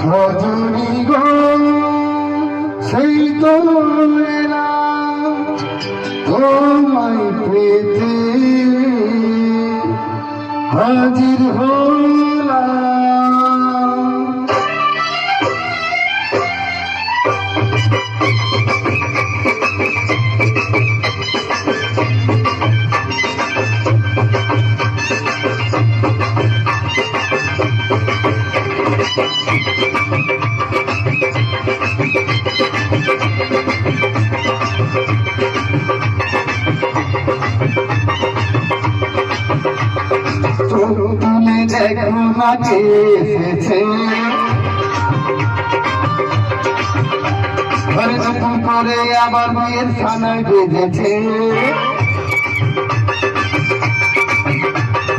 রজনী গো সেই তো এলাম তোমায় পেতে হাজির হলাম। তুলে দেখো না কে এসেছে, ঘরে নতুন করে আবার বিয়ের ছানায় বেঁধেছে।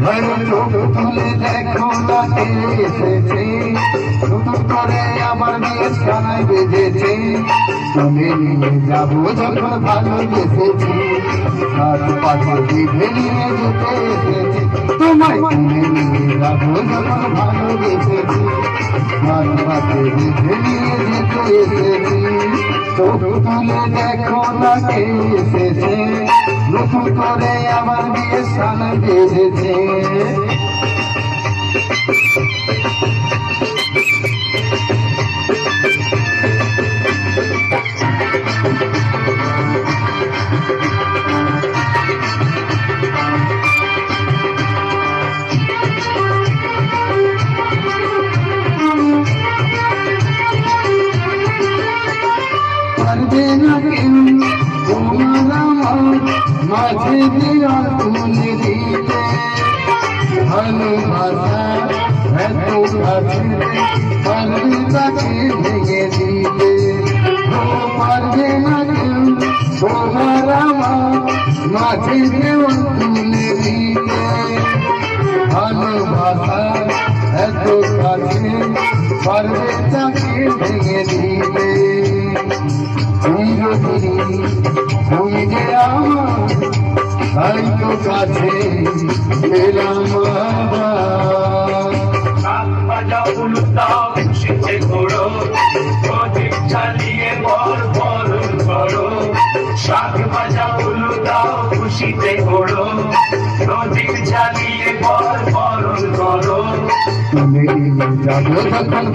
ঘরে চোখ তুলে দেখো না কে এসেছে, নতুন করে আবার বিয়ের ছানায় বেঁধেছে। তুমি নিয়ে যাবো যখন ভালোবেসেছি, সাত পাশে বেঁধে নিয়ে যেতে এসেছি। তোমায় তুলে নিয়ে যাবো যখন ভালোবেসেছি, সাত পাশে বেঁধে নিয়ে যেতে এসেছি। চোখ তুলে দেখো না কে এসেছে, নতুন করে আবার বিয়ের ছানায় বেঁধেছে। পারবে না কেউ তোমার আমার মাঝে দেওয়াল তুলে দিতে, ভালোবাসা এত কাছে পারবে তাকে ভেঙে দিতে। পারবে না কেউ তোমার আমার মাঝে দেওয়াল তুলে দিতে, ভালোবাসা এত কাছে পারবে তাকে ভেঙে দিতে। তুমি যে আমার তাই তো কাছে এলাম আবার। খুশিতে করো প্রদীপ জ্বালিয়ে বল বরণ করো, শাক ভাজা উলু দাও খুশিতে করো, প্রদীপ জ্বালিয়ে বল বরণ করো। তুমি যাবো যখন